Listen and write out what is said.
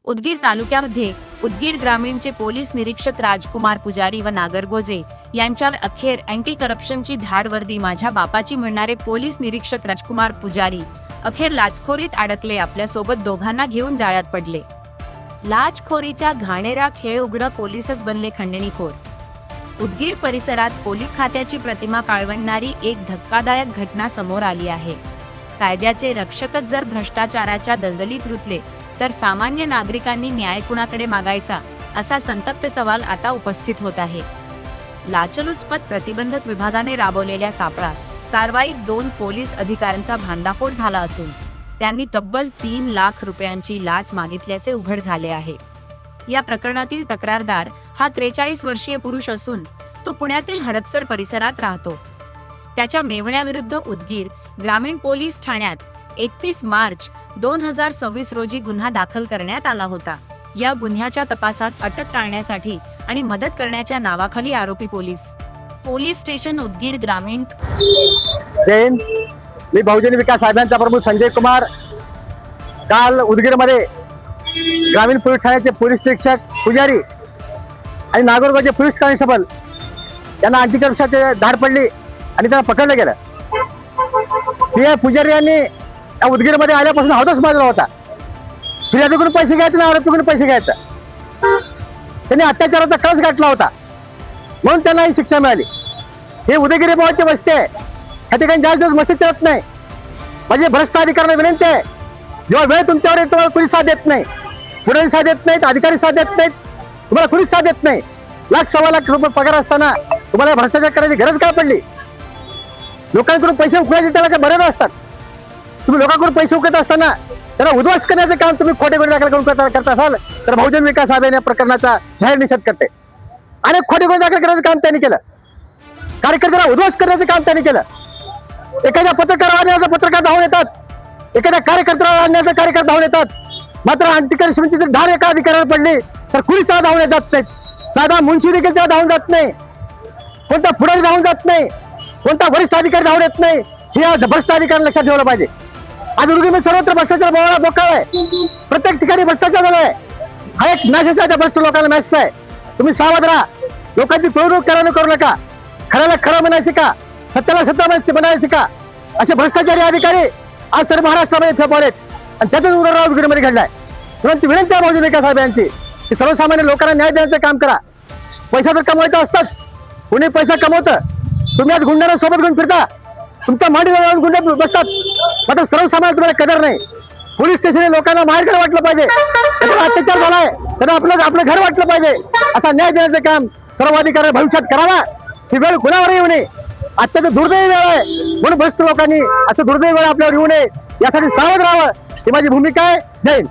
उदगीर तालुक्यामध्ये उदगीर ग्रामीणचे पोलीस निरीक्षक राजकुमार पुजारी व नागरगोजे यांच्यावर अखेर अँटी करप्शनची धाडवर्दी माझ्या बापाची म्हणणारे पोलीस निरीक्षक राजकुमार पुजारी अखेर लाचखोरीत अडकले। आपल्यासोबत दोघांना घेऊन जाळ्यात पडले। लाचखोरीच्या घाणेरा खेळ उघड पोलीसच बनले खंडणीखोर। उदगीर परिसरात पोलीस खात्याची प्रतिमा काळवंडणारी एक धक्कादायक घटना समोर आली आहे। कायद्याचे रक्षकच जर भ्रष्टाचाराच्या दलदलीत रुतले तर सामान्य नागरिकांनी न्याय कुणाकडे मागायचा, असा संतप्त सवाल आता उपस्थित होत आहे। लाचलुचपत प्रतिबंधक विभागाने राबवलेल्या सापळा कारवाईत 2 पोलीस अधिकाऱ्यांचा भांडाफोड झाला असून त्यांनी तब्बल 3 लाख रुपयांची लाच मागितल्याचे उघड झाले आहे। या प्रकरणातील तक्रारदार हा 43 वर्षीय पुरुष असून तो पुण्यातील हडपसर परिसरात राहतो। त्याच्या मेव्हण्याविरुद्ध उदगीर ग्रामीण पोलीस ठाण्यात 31 मार्च 2026 रोजी गुन्हा दाखल करण्यात आला होता। या गुन्ह्याच्या तपासात अटक टाळण्यासाठी आणि मदत करण्याच्या नावाखाली आरोपी पोलीस स्टेशन उदगीर ग्रामीण। जय हिंद। मी बहुजन विकास अभियानचा प्रमुख संजय कुमार। काल उदगीरमध्ये ग्रामीण पोलीस ठाण्याचे पोलीस निरीक्षक पुजारी आणि नागरगोजे पोलीस कॉन्स्टेबल यांना अँटी करप्शनची धाड पडली आणि त्यांना पकडलं गेलं। पी.आय. पुजारी यांनी उदगीरमध्ये आल्यापासून हौदच माजला होता। फिर्यादीकडून पैसे घ्यायचे ना आरोपीकडून पैसे घ्यायचं। त्यांनी अत्याचाराचा कळस गाठला होता म्हणून त्यांना ही शिक्षा मिळाली। हे उदगीर भावाची वस्ती आहे, या ठिकाणी जास्त दिवस मस्ती चलत नाही। माझे भ्रष्ट अधिकाऱ्यांना विनंती आहे, जेव्हा वेळ तुमच्यावर येतो तुम्हाला कुणी साथ देत नाही, पुढे साथ देत नाहीत, अधिकारी साथ देत नाहीत, तुम्हाला कुणीच साथ देत नाही। 1.25 लाख रुपये पगार असताना तुम्हाला भ्रष्टाचार करायची गरज काय पडली? लोकांकडून पैसे उकळायचे त्याला काय बरेच असतात। तुम्ही लोकांकडून पैसे उकळत असताना त्याला उद्ध्वस्त करण्याचं काम तुम्ही खोटे गुन्हे दाखल करून करत असाल तर बहुजन विकास अभियान या प्रकरणाचा जाहीर निषेध करते। अनेक खोटे गुन्हे दाखल करण्याचं काम त्यांनी केलं, कार्यकर्त्याला उद्ध्वस्त करण्याचं काम त्यांनी केलं। एखाद्या पत्रकाराला आणण्याचं पत्रकार धावून येतात, एखाद्या कार्यकर्त्याला आणण्याचं कार्यकर्ता धावून येतात, मात्र अँटी करप्शनची जर धार एका अधिकाऱ्यावर पडली तर कुणीच त्याला धावून जात नाहीत। साधा मुन्शी देखील त्याला धावून जात नाही, कोणता पुढारी धावून जात नाही, कोणता वरिष्ठ अधिकारी धावून येत नाही। हे आज भ्रष्ट अधिकारी लक्षात ठेवलं पाहिजे। आज उदगीरमध्ये सर्वत्र भ्रष्टाचार बोकाळ आहे, प्रत्येक ठिकाणी भ्रष्टाचार झाला आहे। हा एक मॅसेज आहे, त्या भ्रष्ट लोकांना मॅसेज आहे, तुम्ही सावध राहा। लोकांची पिळवणूक करू नका, खऱ्याला खरं म्हणायचे का, सत्याला सत्य म्हणायचे का, असे भ्रष्टाचारी अधिकारी आज सर्व महाराष्ट्रामध्ये फेपवलेत आणि त्याचाच उदाहरण उदगीरमध्ये घडलाय। तुमची विनंती आहे बहुजन विकास अभियानची की सर्वसामान्य लोकांना न्याय देण्याचं काम करा। पैसा तर कमवायचा असताच, कुणी पैसा कमवतं, तुम्ही आज गुंडांना सोबत घेऊन फिरता, तुमच्या मांडीला जाऊन गुंडे बसतात, मात्र सर्वसामान्य तुम्हाला कदर नाही। पोलीस स्टेशन लोकांना माहेरघर वाटलं पाहिजे, अत्याचार झालाय त्यांना आपलं घर वाटलं पाहिजे, असा न्याय देण्याचं काम सर्व अधिकाऱ्यांनी भविष्यात करावा। ही वेळ कुणावर येऊ नये, अत्यंत दुर्दैवी वेळ आहे, म्हणून भ्रष्ट लोकांनी असं दुर्दैवी वेळ आपल्यावर येऊ नये यासाठी सावध राहावं, ही माझी भूमिका आहे। जय हिंद।